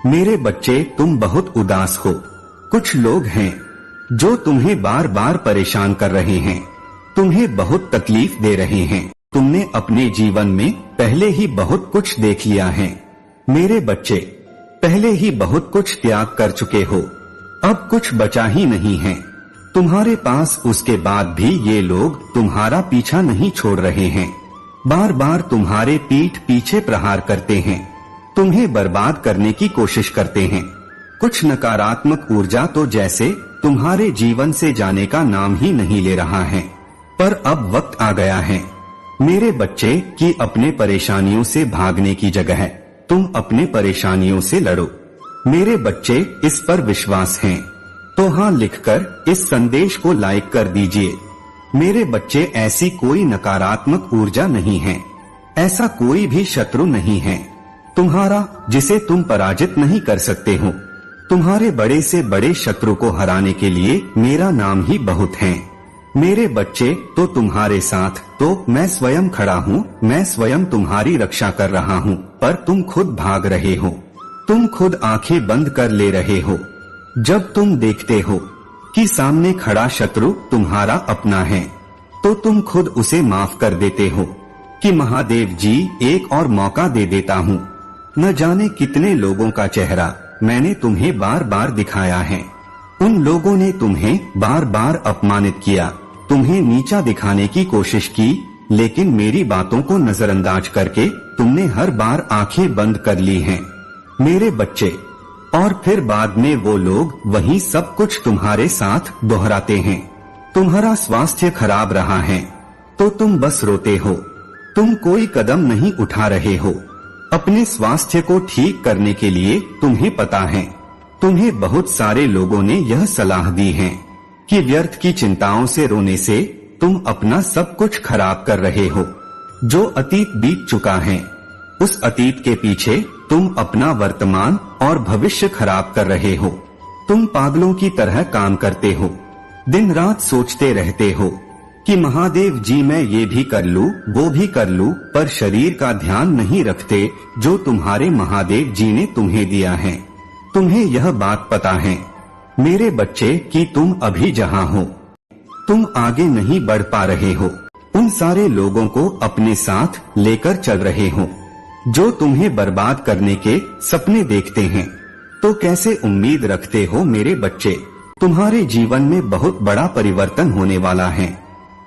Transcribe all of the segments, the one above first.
मेरे बच्चे, तुम बहुत उदास हो। कुछ लोग हैं जो तुम्हें बार बार परेशान कर रहे हैं, तुम्हें बहुत तकलीफ दे रहे हैं। तुमने अपने जीवन में पहले ही बहुत कुछ देख लिया है। मेरे बच्चे, पहले ही बहुत कुछ त्याग कर चुके हो, अब कुछ बचा ही नहीं है तुम्हारे पास। उसके बाद भी ये लोग तुम्हारा पीछा नहीं छोड़ रहे हैं, बार बार तुम्हारे पीठ पीछे प्रहार करते हैं, तुम्हें बर्बाद करने की कोशिश करते हैं। कुछ नकारात्मक ऊर्जा तो जैसे तुम्हारे जीवन से जाने का नाम ही नहीं ले रहा है। पर अब वक्त आ गया है मेरे बच्चे कि अपने परेशानियों से भागने की जगह तुम अपने परेशानियों से लड़ो। मेरे बच्चे, इस पर विश्वास है तो हाँ लिखकर इस संदेश को लाइक कर दीजिए। मेरे बच्चे, ऐसी कोई नकारात्मक ऊर्जा नहीं है, ऐसा कोई भी शत्रु नहीं है तुम्हारा जिसे तुम पराजित नहीं कर सकते हो। तुम्हारे बड़े से बड़े शत्रु को हराने के लिए मेरा नाम ही बहुत है। मेरे बच्चे, तो तुम्हारे साथ तो मैं स्वयं खड़ा हूँ, मैं स्वयं तुम्हारी रक्षा कर रहा हूँ, पर तुम खुद भाग रहे हो, तुम खुद आंखें बंद कर ले रहे हो। जब तुम देखते हो कि सामने खड़ा शत्रु तुम्हारा अपना है, तो तुम खुद उसे माफ कर देते हो कि महादेव जी, एक और मौका दे देता हूँ। न जाने कितने लोगों का चेहरा मैंने तुम्हें बार बार दिखाया है। उन लोगों ने तुम्हें बार बार अपमानित किया, तुम्हें नीचा दिखाने की कोशिश की, लेकिन मेरी बातों को नजरअंदाज करके तुमने हर बार आंखें बंद कर ली हैं मेरे बच्चे। और फिर बाद में वो लोग वही सब कुछ तुम्हारे साथ दोहराते हैं। तुम्हारा स्वास्थ्य खराब रहा है तो तुम बस रोते हो, तुम कोई कदम नहीं उठा रहे हो अपने स्वास्थ्य को ठीक करने के लिए। तुम्हें पता है, तुम्हें बहुत सारे लोगों ने यह सलाह दी है कि व्यर्थ की चिंताओं से रोने से तुम अपना सब कुछ खराब कर रहे हो। जो अतीत बीत चुका है, उस अतीत के पीछे तुम अपना वर्तमान और भविष्य खराब कर रहे हो। तुम पागलों की तरह काम करते हो, दिन रात सोचते रहते हो कि महादेव जी मैं ये भी कर लूं, वो भी कर लूं, पर शरीर का ध्यान नहीं रखते जो तुम्हारे महादेव जी ने तुम्हें दिया है। तुम्हें यह बात पता है मेरे बच्चे कि तुम अभी जहाँ हो, तुम आगे नहीं बढ़ पा रहे हो। उन सारे लोगों को अपने साथ लेकर चल रहे हो जो तुम्हें बर्बाद करने के सपने देखते हैं। तो कैसे उम्मीद रखते हो मेरे बच्चे? तुम्हारे जीवन में बहुत बड़ा परिवर्तन होने वाला है,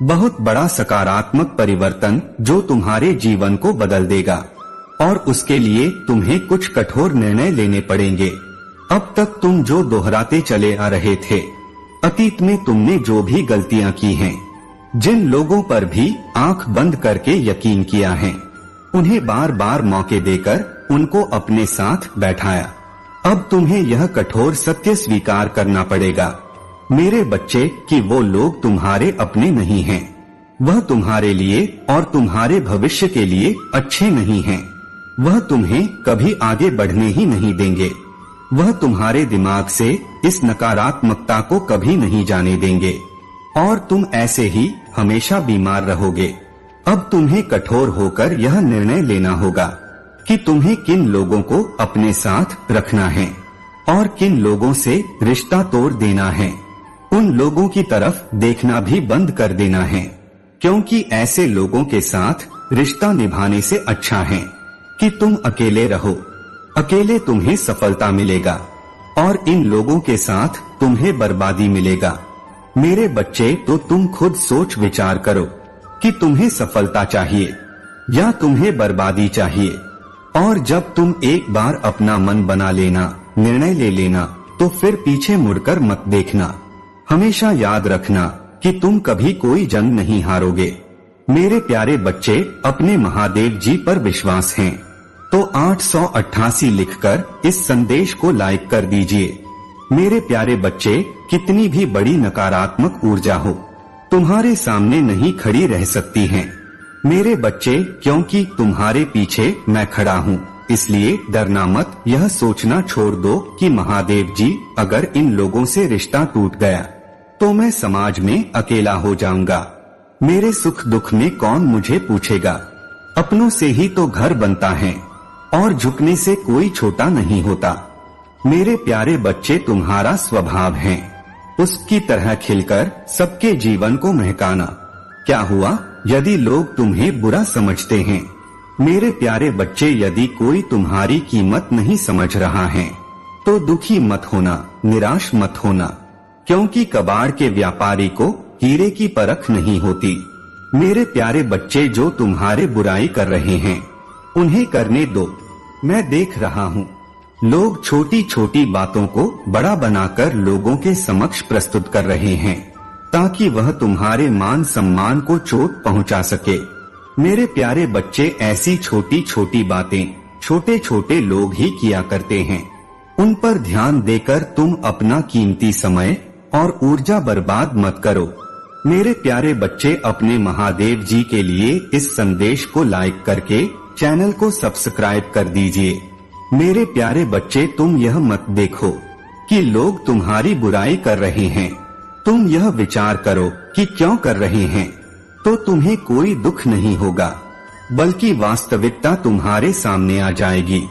बहुत बड़ा सकारात्मक परिवर्तन जो तुम्हारे जीवन को बदल देगा। और उसके लिए तुम्हें कुछ कठोर निर्णय लेने पड़ेंगे। अब तक तुम जो दोहराते चले आ रहे थे, अतीत में तुमने जो भी गलतियां की हैं, जिन लोगों पर भी आंख बंद करके यकीन किया है, उन्हें बार बार मौके देकर उनको अपने साथ बैठाया। अब तुम्हें यह कठोर सत्य स्वीकार करना पड़ेगा मेरे बच्चे कि वो लोग तुम्हारे अपने नहीं हैं। वह तुम्हारे लिए और तुम्हारे भविष्य के लिए अच्छे नहीं हैं। वह तुम्हें कभी आगे बढ़ने ही नहीं देंगे। वह तुम्हारे दिमाग से इस नकारात्मकता को कभी नहीं जाने देंगे और तुम ऐसे ही हमेशा बीमार रहोगे। अब तुम्हें कठोर होकर यह निर्णय लेना होगा कि तुम्हें किन लोगों को अपने साथ रखना है और किन लोगों से रिश्ता तोड़ देना है। उन लोगों की तरफ देखना भी बंद कर देना है, क्योंकि ऐसे लोगों के साथ रिश्ता निभाने से अच्छा है कि तुम अकेले रहो। अकेले तुम्हें सफलता मिलेगा और इन लोगों के साथ तुम्हें बर्बादी मिलेगा। मेरे बच्चे, तो तुम खुद सोच विचार करो कि तुम्हें सफलता चाहिए या तुम्हें बर्बादी चाहिए। और जब तुम एक बार अपना मन बना लेना, निर्णय ले लेना, तो फिर पीछे मुड़कर मत देखना। हमेशा याद रखना कि तुम कभी कोई जंग नहीं हारोगे। मेरे प्यारे बच्चे, अपने महादेव जी पर विश्वास है तो 888 लिखकर इस संदेश को लाइक कर दीजिए। मेरे प्यारे बच्चे, कितनी भी बड़ी नकारात्मक ऊर्जा हो, तुम्हारे सामने नहीं खड़ी रह सकती है मेरे बच्चे, क्योंकि तुम्हारे पीछे मैं खड़ा हूँ। इसलिए डरना मत। यह सोचना छोड़ दो कि महादेव जी, अगर इन लोगों से रिश्ता टूट गया तो मैं समाज में अकेला हो जाऊंगा। मेरे सुख दुख में कौन मुझे पूछेगा। अपनों से ही तो घर बनता है और झुकने से कोई छोटा नहीं होता। मेरे प्यारे बच्चे, तुम्हारा स्वभाव है उसकी तरह खिलकर सबके जीवन को महकाना। क्या हुआ यदि लोग तुम्हें बुरा समझते हैं? मेरे प्यारे बच्चे, यदि कोई तुम्हारी कीमत नहीं समझ रहा है तो दुखी मत होना, निराश मत होना, क्योंकि कबाड़ के व्यापारी को हीरे की परख नहीं होती। मेरे प्यारे बच्चे, जो तुम्हारे बुराई कर रहे हैं उन्हें करने दो। मैं देख रहा हूँ लोग छोटी छोटी बातों को बड़ा बनाकर लोगों के समक्ष प्रस्तुत कर रहे हैं ताकि वह तुम्हारे मान सम्मान को चोट पहुंचा सके। मेरे प्यारे बच्चे, ऐसी छोटी छोटी बातें छोटे छोटे लोग ही किया करते हैं। उन पर ध्यान देकर तुम अपना कीमती समय और ऊर्जा बर्बाद मत करो। मेरे प्यारे बच्चे, अपने महादेव जी के लिए इस संदेश को लाइक करके चैनल को सब्सक्राइब कर दीजिए। मेरे प्यारे बच्चे, तुम यह मत देखो कि लोग तुम्हारी बुराई कर रहे हैं, तुम यह विचार करो कि क्यों कर रहे हैं, तो तुम्हें कोई दुख नहीं होगा, बल्कि वास्तविकता तुम्हारे सामने आ जाएगी।